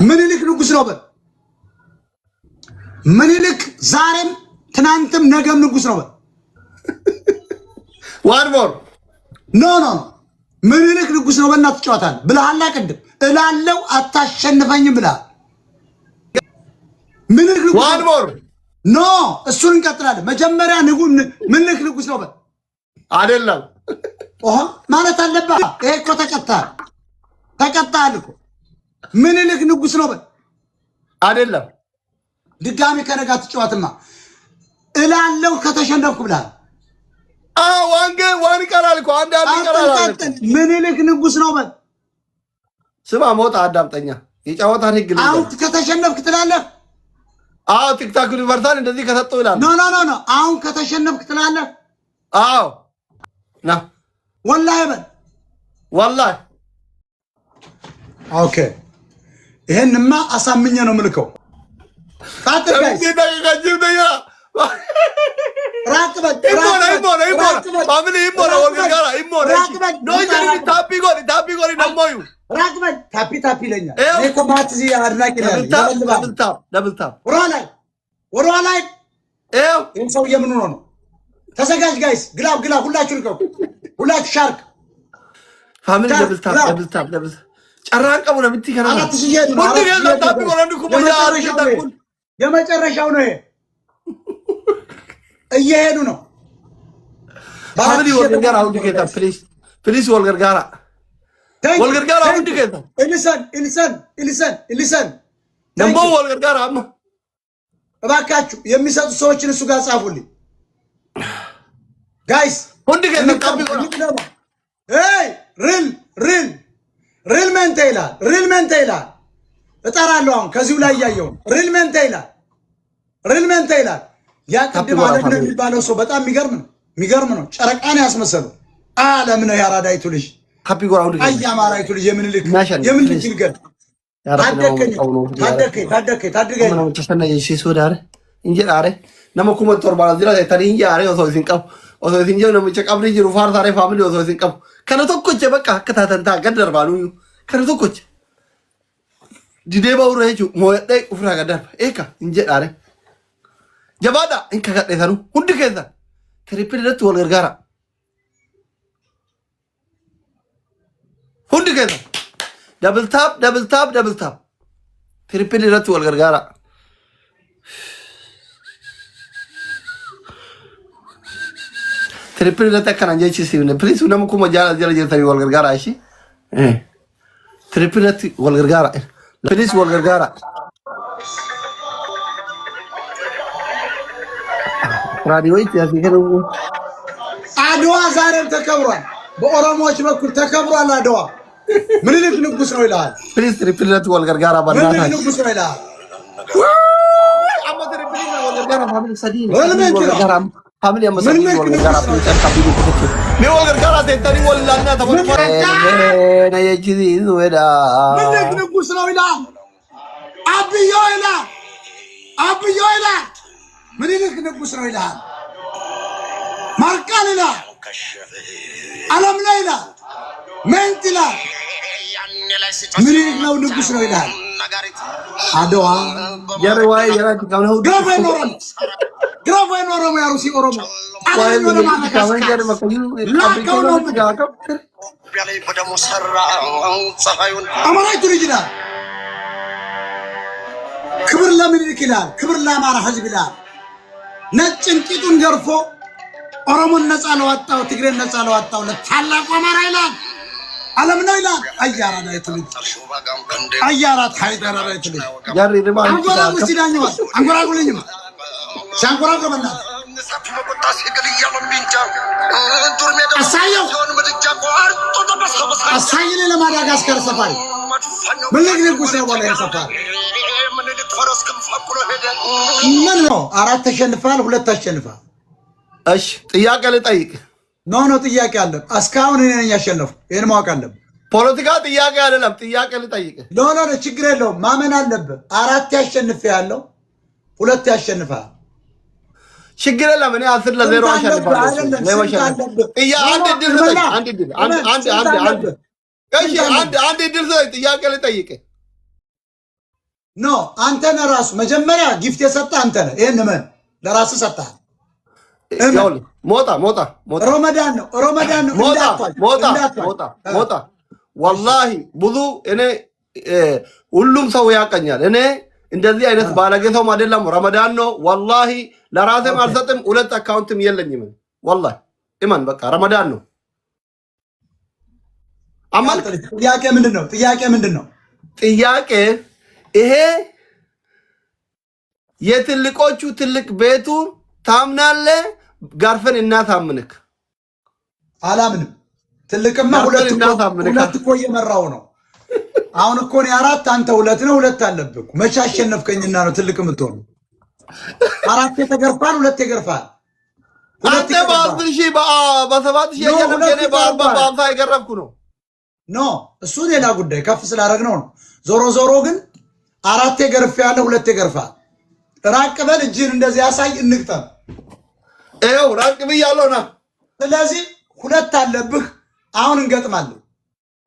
ምኒልክ ንጉስ ነው በል። ምኒልክ ዛሬም ትናንትም ነገም ንጉስ ነው በል። ዋን ሞር ኖ ኖ ኖ ምኒልክ ንጉስ ነው በእናትህ ትጫወታለህ ብለሃል። ቅድም እላለው አታሸንፈኝም ብለሃል። ምኒልክ ንጉስ ዋን ሞር ኖ እሱን እንቀጥላለን። መጀመሪያ ምኒልክ ንጉስ ነው በል። አይደለም ማለት አለብህ። ይሄ እኮ ተቀጣሃል እኮ። ምኒልክ ንጉስ ነው በል። አይደለም ድጋሚ ከነጋ ትጫወትማ እላለው ከተሸነፍኩ ብለሃል። ዋን ይቀራል እኮ አንድ ይቀራል። ምኒልክ ንጉስ ነው በል። ስማ ሞጣ አዳምጠኛ። የጨዋታን ህግ ነው። አሁን ከተሸነፍክ ትላለህ። ቲክታክ ዩኒቨርሳል እንደዚህ ከሰጡ ይላል። ኖ ኖ ኖ ኖ አሁን ከተሸነፍክ ትላለህ። ና ወላሂ በል። ወላሂ ኦኬ። ይሄንማ አሳምኜ ነው የምልከው። ታፒ ይለኛል። ወደኋላ ይህን ሰውዬ ምን ሆኖ ነው? ተዘጋጅ ጋይስ፣ ግላብ ሁላችሁ ልቀቁ። ሁላችሁ ሻርክ ፋሚሊ ደብልታፕ ጨራንቀሙ ነው የምትከራ የመጨረሻው ነው። እየሄዱ ነው። ፋሚሊ ወልገርጋራ አሁን ዲኬታ ፕሊዝ ወልገርጋራ አሁን ዲኬታ ኢልሰን ነምቦ ወልገርጋራ አማ እባካችሁ የሚሰጡ ሰዎችን እሱ ጋር ጻፉልኝ ጋይስ። ሁንዲ ከነቀብ ሪል ሜንቴ ይላል። እጠራለሁ አሁን ከዚሁ ላይ እያየሁ ሪል ሜንቴ ይላል። ያ ቅድም አለም ነው የሚባለው ሰው በጣም የሚገርም ነው። ጨረቃን ያስመሰለው አለም ነው። ያራዳይቱ ልጅ አያማራይቱ ልጅ የምኒልክ ይልገል jabaadha inka kadheesanu hundi keessa trippil irratti wal gargaara. Hundi keessa double tap trippil irratti wal gargaara. Trippil irratti akkanaan jechisiifne please nama kuma jala jirtanii wal gargaara ishi. Trippil irratti wal gargaara please wal gargaara. ራዲዮ ይያዝከሩ አድዋ ዛሬም ተከብሯል። በኦሮሞዎች በኩል ተከብሯል። አድዋ ምኒልክ ንጉስ ነው ይላል። ፕሊዝ ትሪፕልነት ወልገርጋራ ባናታ ምኒልክ ንጉስ ነው ይላል። አማ ትሪፕልና ወልገርጋራ ፋሚሊ ሰዲን ወልገርጋራ ፋሚሊ አመሰግን ወልገርጋራ ፕሊዝ ካቢኔ ተከተ ነው ወልገርጋራ ተንተኒ ወላና ተመልከተ ነየጂዚ ወዳ ምኒልክ ንጉስ ነው ይላል። አብዮ ይላል። ምኒልክ ንጉስ ነው ይላል። ማርቃን ይላል። አለም ላይ ይላል። ሜንት ይላል። ምኒልክ ነው ንጉስ ነው ይላል። አድዋ የረዋይ የራጅ ካውነው ግራፎ ኖሮሞ ያሩሲ ኦሮሞ አማራይቱ ልጅ ይላል። ክብር ለምኒልክ ይላል። ክብር ለአማራ ህዝብ ይላል። ነጭ እንቂጡን ገርፎ ኦሮሞን ነፃ ለዋጣው ትግሬን ነፃ ለዋጣው ለታላቁ አማራ ይላል። አለም ነው ይላል። አያራዳ ይትልጅ አያራት ሃይደራዳ ይትልጅ ያሪ ሪማን አንጎራጉ ሲዳኝዋ አንጎራጉልኝማ ሻንጎራጉ በእናትህ አሳየን ለማዳጋስካር ሰፋሪ ምኒልክ ንጉስ ነው ወላሂ ሰፋሪ ምን ነው? አራት ተሸንፋል፣ ሁለት ተሸንፋል። እሺ ጥያቄ ልጠይቅ። ኖ ጥያቄ አለ። እስካሁን እኔ ነኝ ያሸነፍኩ። ይሄን ማወቅ አለብህ። ፖለቲካ ጥያቄ አይደለም። ጥያቄ ልጠይቅ። ኖ ችግር የለውም። ማመን አለብህ። አራት ያሸንፍ ያለው ሁለት ያሸንፋል። ችግር የለም። እኔ 10-0 አሸንፋለሁ። አንድ ጥያቄ ልጠይቅ። ኖ አንተ ነህ ራሱ መጀመሪያ ጊፍት የሰጠህ አንተ ነህ። ይሄን ምን ለራስህ ሰጠህ። ሞጣ ረመዳን ነው ሞጣ ወላሂ ብዙ እኔ ሁሉም ሰው ያቀኛል። እኔ እንደዚህ አይነት ባለጌ ሰውም አይደለም። ረመዳን ነው ወላሂ ለራሴም አልሰጥም። 2 አካውንትም የለኝም ወላሂ ኢማን በቃ ረመዳን ነው። አማን ጥያቄ ምንድነው? ጥያቄ ይሄ የትልቆቹ ትልቅ ቤቱ ታምናለህ? ጋርፈን እናታምንክ? አላምንም። ትልቅማ ሁለት እኮ እየመራው ነው። አሁን እኮ እኔ 4 አንተ 2 ነው። 2 አለብህ። መቼ አሸነፍከኝና ነው ትልቅ የምትሆነው? 4 ተገርፋል፣ 2 ይገርፋል። አንተ በ10 ሺህ በ7 ሺህ እኔ በ50 የገረፍኩ ነው። ኖ እሱ ሌላ ጉዳይ ከፍ ስላደረግነው ነው። ዞሮ ግን 4 ገርፍ ያለ 2 ይገርፋል። ራቅ በል እጅን እንደዚህ ያሳይ እንግጠም። ይኸው ራቅ ብያለሁ ና። ስለዚህ 2 አለብህ። አሁን እንገጥማለን።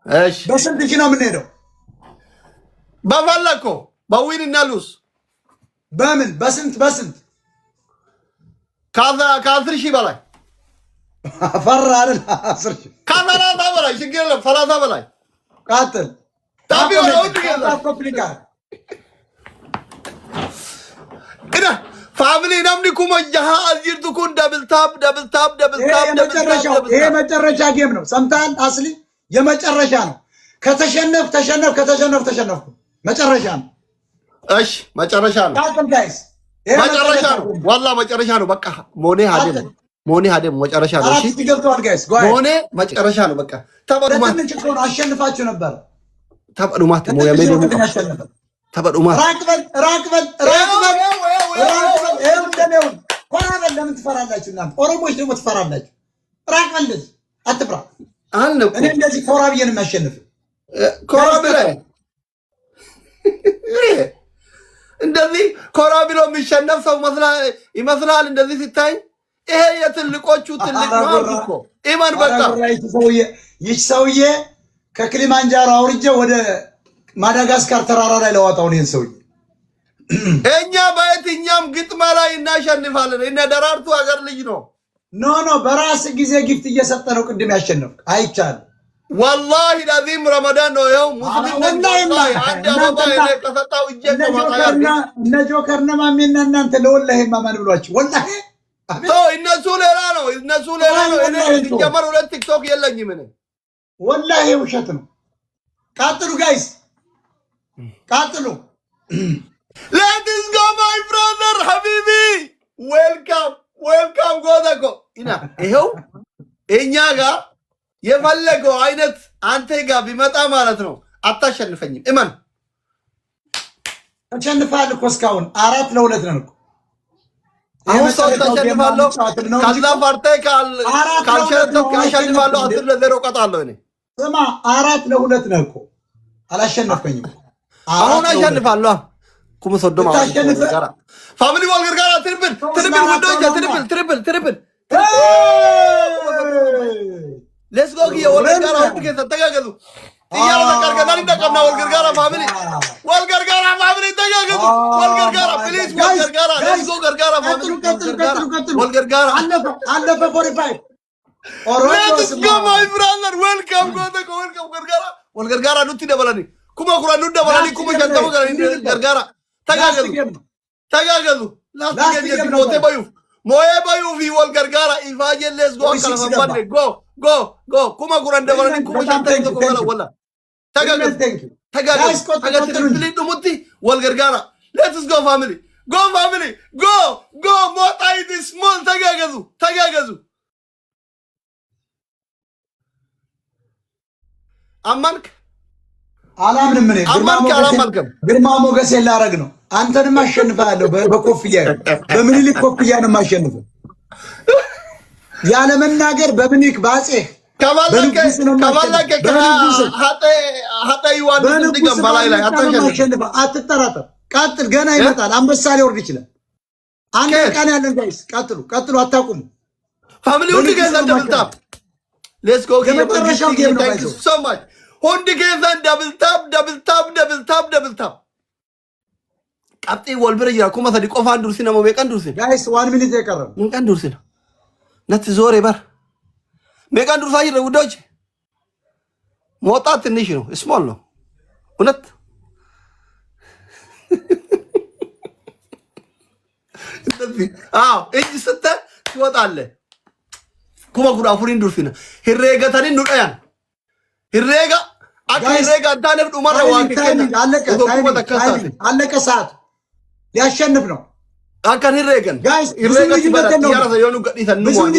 እሺ በስንት ሺህ ነው የምንሄደው? በፈለኮ በዊን እና ሉስ በምን በስንት ከ10 ሺህ በላይ ፈራ አይደል? 10 ሺህ ከ30 በላይ ችግር የለም። 30 በላይ ቃጥል ታቢ ወራው ትገዛ ኮምፕሊካት እና ፋሚሊ ናምኒ ኩማ ጃሃ አልጅርቱ ኩን ደብል ታፕ ይሄ መጨረሻ ጌም ነው። ሰምታል አስሊ የመጨረሻ ነው። ከተሸነፍኩ መጨረሻ ነው። እሺ መጨረሻ ነው። ቃጥል ጋይስ መጨረሻ ነው። ዋላ መጨረሻ ነው። በቃ ሞኔ ሀደም መጨረሻ ነው። እሺ ገብቷል ጋይስ ሞኔ መጨረሻ ነው። በቃ ተበዱማ አሸንፋችሁ ነበር። ተበዱማ ሞያ ሜዶ ተበዱማ ራቅበል ኮራበል። ለምን ትፈራላችሁ እናንተ ኦሮሞዎች? ደግሞ ትፈራላችሁ። ራቅበል እንደዚህ አትፍራ አለ እኮ። እኔ እንደዚህ ኮራ ብዬ ነው የማሸንፍ። ኮራ ብለህ እንደዚህ ኮራ ብሎ የሚሸነፍ ሰው ይመስላል እንደዚህ ሲታይ። ይሄ የትልቆቹ ትልቅ ነው እኮ ኢማን። በቃ ይህ ሰውዬ ከክሊማንጃሮ አውርጄ ወደ ማዳጋስካር ተራራ ላይ ለዋጣው ነው ሰውዬ። እኛ በየትኛም ግጥማ ላይ እናሸንፋለን። እነ ደራርቱ ሀገር ልጅ ነው። ኖ በራስ ጊዜ ጊፍት እየሰጠ ነው ቅድም ያሸነፍክ። አይቻልም ወላሂ ለዚህም ረመዳን ነው። ይኸው ሙስሊም ወላሂ አንድ አበባ ከሰጣው እጄ እነ ጆከር ነማሜና እናንተ ለወላሂ ማማን ብሏችሁ ወላሂ እነሱ ሌላ ነው። እኔ ሲጀመር 2 ቲክቶክ የለኝም። ምን ወላሂ ውሸት ነው። ቀጥሉ ጋይስ ቀጥሉ። ሌትስ ጎ ማይ ብራዘር ሀቢቢ ዌልካም ጎደኮ ኢና ይኸው እኛ ጋር የፈለገው አይነት አንተ ጋር ቢመጣ ማለት ነው አታሸንፈኝም። እመን ተሸንፋል እኮ እስካሁን 4-2 ነን እኮ። አሁን ሰው ተሸንፋለሁ። ከዛ ፓርቴ ካልሸነፍኩ አሸንፋለሁ። 10-0 ቀጣለሁ። እኔ ስማ 4-2 ነን እኮ አላሸነፍከኝም። አሁን አሸንፋለሁ። ኩሙ ሰዶ ማለት ጋራ ፋሚሊ ወልገር ጋራ ትሪፕል ሌትስ ጎ ኪ ወልገር ጋራ ሁሉ ከዛ ተጋገዙ ጥያቄ ተቀርገናል። እንደቀና ወልገር ጋራ ፋሚሊ ተጋገዙ። ወልገር ጋራ ፕሊዝ ወልገር ጋራ ሌትስ ጎ ጋራ ፋሚሊ ወልገር ጋራ አለፈ 45 ሌትስ ጎ ማይ ብራዘር ዌልካም ወልገር ጋራ ኑቲ ደበላኒ ኩማ ኩራኑ ደበላኒ ኩማ ሸንተሙ ገርጋራ ተጋገዙ ላስገኘት ሞዬ ባዩ ፊ ወልገር ጋራ ኢፋጀን ሌትስ ጎ ከለፈባኔ ጎ ኩማ ኩራን ደበላኒ ኩማ ሸንተሙ ገርጋራ ወላ ተጋገዙ ሙቲ ወልገር ጋራ ሌትስ ጎ ፋሚሊ ሞጣ ኢት ስሞል ተጋገዙ አማንክ አላምንም። እኔ ግርማ ሞገስ ላረግ ነው። አንተንም አሸንፋለሁ። በኮፍያ በምኒልክ ኮፍያ ነው የማሸንፈው። ያለ መናገር በምኒልክ ባጼ ከባለከ አትጠራጠር። ቀጥል። ገና ይመጣል። አንበሳ ሊወርድ ይችላል። አንድ ቀን ያለን ጋይስ ቀጥሉ። አታቁሙ። ፋሚሊ ሁሉ ገዛ እንደምልታም ሌትስ ጎ የመጨረሻው ጌም ነው። ሶ ማች ሁንድ ገዛ ደብል ታፕ qabxii wal bira jira kuma sadi qofaan dursina moo meeqan dursina ጋይስ 1 ሚኒት የቀረው meeqan dursina natti zoore bar meeqan dursaa jirra ውዶች መውጣት ትንሽ ነው ስሞል ነው እውነት አዎ እጅ ስተ ትወጣለህ kuma guda afurin dursina hirreegatanii nu dhayan hirreega akka hirreega addaanef dhumarra waan አለቀ ሰዓት ሊያሸንፍ ነው አካን hirreegan hirreegatti yaara yoonu gadhiisan nu waan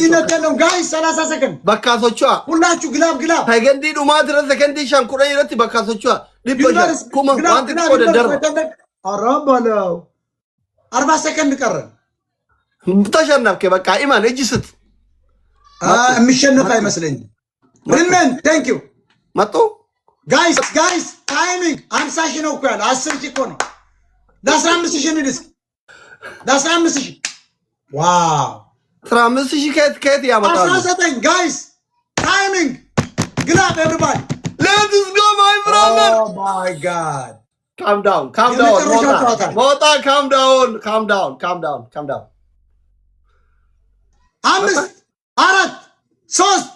ነው ጋይስ 30 ሰከንድ bakkaሶቿ ሁላችሁ ግላብ ሰከንዲ dhumaa dira ሰከንዲ shan kudhan irratti bakkaሶቿ dhibba kuma wanti xiqqoo daddarba አረባለው 40 ሰከንድ ቀረ ተሸነፍከ በቃ ኢማን እጅ ስት የሚሸነፍ አይመስለኝም ሪመን ቴንክ ዩ መጡ ጋይስ ታይሚንግ 50 ሺህ ነው እኮ ያለው 10 ሺህ እኮ ነው ለ15 ሺህ ንድስ ለ15 ሺህ ዋው 15 ሺህ ከየት ያመጣሉ 19 ጋይስ ታይሚንግ ግላብ ኤቨሪባዲ ሌትስ ጎ ማይ ብራዘር ኦ ማይ ጋድ calm down ሞታ calm down 5 4 3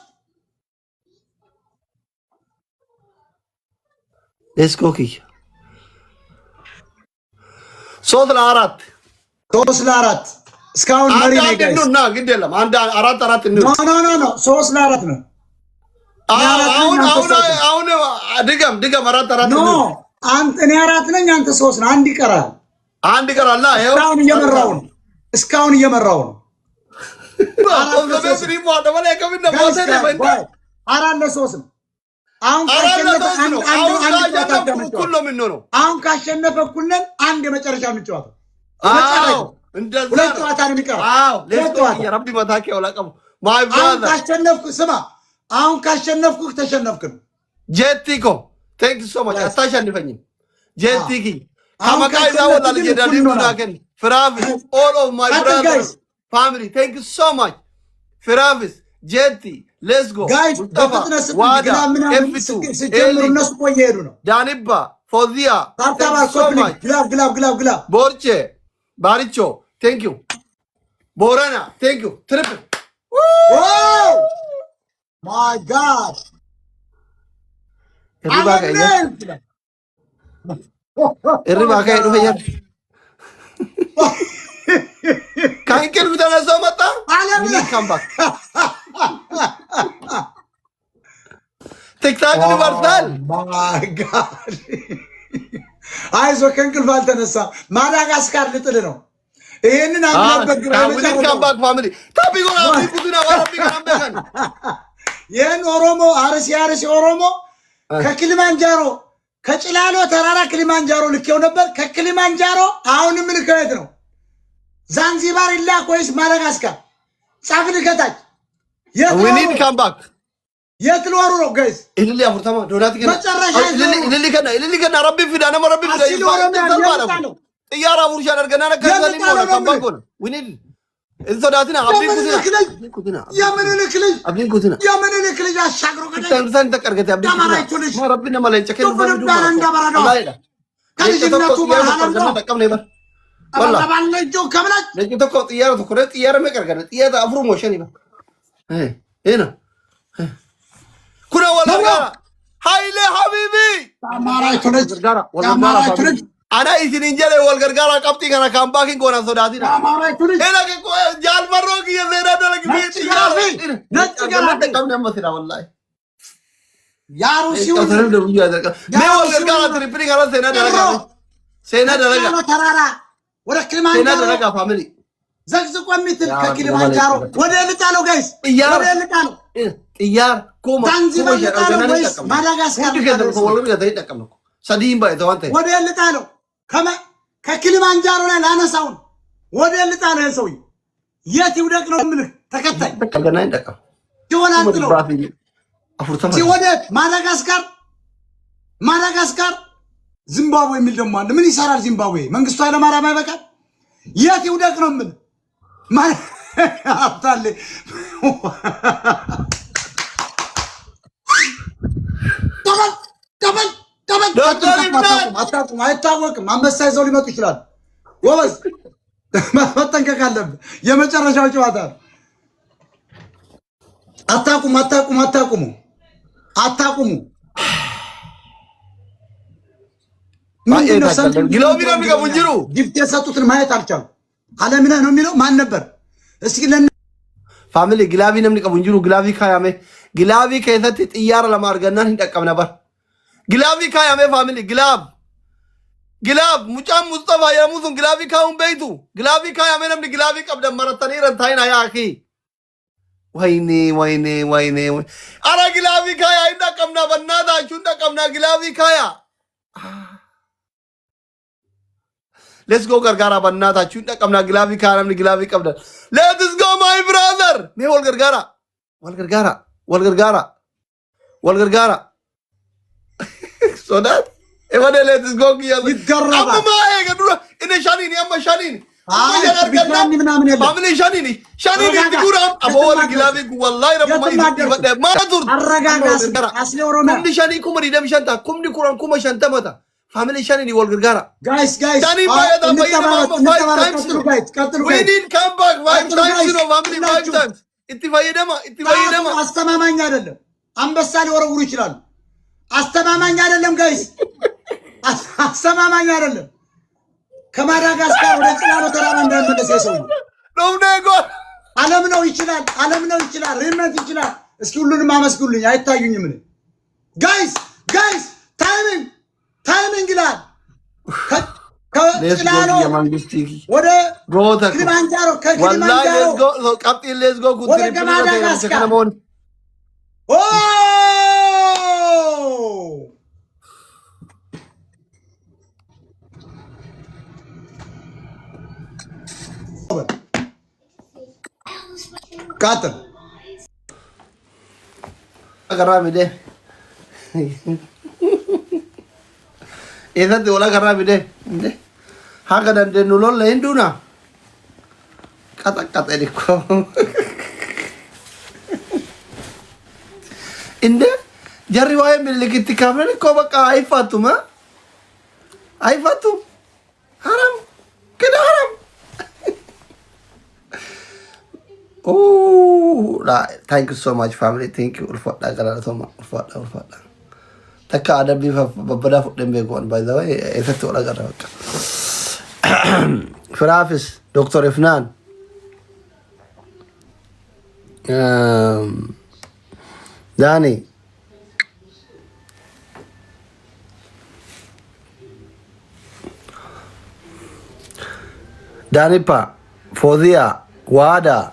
let's go kick 3 ለ4 እስካሁን መሪ ነው ጋይስ አንድ ነው ግድ የለም አንድ 4 ነው ኖ 3 ለ4 ነው አሁን ድገም 4 ኖ አንተ እኔ 4 ነኝ አንተ 3 ነው አንድ ይቀራል ና ይሄው እስካሁን እየመራው ነው አራት ለሶስት ነው አሁን ካሸነፈ እኩል ነን አንድ የመጨረሻ የምንጨዋተው ሁለት ጨዋታ ነው የሚቀረው አሁን ካሸነፍኩ ተሸነፍክ ነው ጄቲኮ ቴንክ ዩ ሶ ማች አታሸንፈኝም ጄቲኪ ከመቃይዛ ወጣ ለጀዳዲኑ ናከን ፍራቪስ ኦል ኦፍ ማይ ብራዘርስ family thank you so much Firavis Jeti let's go guys Wada F2 እነሱ ቆየሉ ነው Daniba Fozia ታርታባ ኮፕሊክ ግላብ Borche Baricho thank you Borana thank you triple wow my god Eribaga itu ya Kanker bir tane zamata. Mini comeback. TikTok universal. My God. አይዞህ ከእንቅልፍ አልተነሳ ማዳጋስካር ልጥል ነው ይሄንን አንለበት Mini comeback family. ታቢጎና ቢኩቱና ወራቢ ካምበከን ይሄን ኦሮሞ አርሲ ኦሮሞ ከክሊማንጃሮ ከጭላሎ ተራራ ክሊማንጃሮ ልኬው ነበር ከክሊማንጃሮ አሁንም ልከት ነው ዛንዚባር ኢላክ ወይስ ማዳጋስካር ጻፍልኝ ከታች we need to come back የት ልወሩ ነው ጋይስ ኢልሊ አፍርታማ ዶናት ገና መጨረሻ ኢልሊ ከና ረቢ ፊዳ ነማ ረቢ ፊዳ ጥያራ ሙርሻ አድርገና ነከዛኒ ሞላ ካምባክ ሆነ we need እንሰዳትና አብሊን ኩትና የምን ልክልኝ አሻግሮ ከደ ተንተን ተቀርገት አብሊን ረቢና ማለንጨ ከን ከልጅነቱ በኋላ ተቀም ነበር والله ባለጆ ከብላች ለጅ ተቆ ጥያራ መቀርገነ ጥያታ አፍሩ ሞሽን ይባ هنا كنا ولا هايله حبيبي አማራይቱ ልጅ አማራይቱ ልጅ انا ኢንጂነር ወልገርጋራ ቀብጢ ገና ካምባኪን ጎና ሶዳቲና አማራይቱ ልጅ هنا ጃል መሮግ የዘራ ደረግ ቤት ይያለ ነጭ ገራ ተቀም ነው መስላ والله ያሩ ሲው ወልገርጋራ ትሪፕሊ ጋራ ሴና ደረጋ ተራራ ወደ ክሊማንጃሮ ደረጋ ፋሚሊ ዘግዝቆ የሚትል ከክሊማንጃሮ ወደ ልጣለው ጋይስ ወደ ልጣለው ጥያር ኮማ ዛንዚባር ልጣለው ወይስ ማዳጋስካር ሰዲም ባይ ተዋንተ ወደ ልጣለው ከክሊማንጃሮ ላይ ላነሳው ወደ ልጣለው የሰውዬ የት ይውደቅ ነው ምልክ ተከታይ ገና እንደቀም ይሆናል ነው ሲወደ ማዳጋስካር ዚምባብዌ የሚል ደግሞ አለ ምን ይሰራል ዚምባብዌ መንግስቱ ኃይለማርያም አይበቃል የት ይውደቅ ነው ምን አፍታለ ደበል አይታወቅም አንበሳ ይዘው ሊመጡ ይችላል ጎበዝ መጠንቀቅ አለብህ። የመጨረሻው ጨዋታ አታቁሙ። ጊፍት የሰጡትን ማየት አልቻልኩም። አለምነህ ነው የሚለው ማን ነበር? እስኪ ፋሚሊ ግላቪ ነምኒ ቀቡ እንጅሩ ግላቪ ካያሜ ግላቪ ከሰት ጥያር ለማርገናን እንጠቀም ነበር። ግላቪ ካያሜ ፋሚሊ ግላብ ሙጫም ሙስጠፋ የሙሱን ግላቪ ካውን በይቱ ግላቪ ካያሜ ነምኒ ግላቪ ቀብደ መረተኒ ረንታይና ያኺ ወይኔ አረ ግላቪ ካያ እንጠቀምና በእናታችሁ እንጠቀምና ግላቪ ካያ ሌትስ ጎ ገርጋራ በእናታችሁ እንጠቀምና ግላቪ ካያ ነምኒ ግላቪ ቀብደ ሌትስ ጎ ማይ ብራዘር ሜ ወልገርጋራ ሶዳት ኤወደ ሌትስ ጎ ይገረባ አማ ገዱራ እኔ ሻኒኒ አማ ሻኒኒ ፋሚሊ ሻኒኒ ትጉራ አቦወር ግላቪ ወላሂ ረብማ ይበደ ማቱር አረጋጋስ አስለ ኦሮሚያ ኩምዲ ሻኒ ኩምዲ ደም ሸንታ ኩምዲ ኩራን ኩመ ሸንተመታ ፋሚሊ ሻኒኒ ወልገርጋራ ጋይስ ሻኒ ባያታ ባይና ቀጥሉ we need come back 5 times ነው ፋሚሊ 5 times ኢትፋየደማ አስተማማኝ አይደለም። አንበሳ ሊወረውሩ ይችላሉ። አስተማማኝ አይደለም ጋይስ፣ አስተማማኝ አይደለም። ከማዳጋስካር ወደ ጭላሎ ተራራ እንዳይመለስ ሰው ነው ነገ ዓለም ነው ይችላል። ሪመት ይችላል። እስኪ ሁሉንም አመስግኑልኝ። አይታዩኝም ምን ጋይስ ታይሚንግ ይላል። ከጭላሎ ወደ ክሊማንጃሮ ሌትስ ጎ ወደ ማዳጋስካር Kater. Agarrame de. Esa te ola agarrame de. Haga dan de nulol lain duna. Kata ni ko. Inde jarri wae milikiti kamera ko baka ai Fatuma. Ai Fatu. Haram. Kena haram. Oh, thank you so much, family. Thank you. Ulfada gara thoma. Ulfada. Taka ada bi babada dembe gon. By the way, esa tu ola gara. Firafis, Dr. Ifnan. Dani. Dani pa. Fodhia. Wada.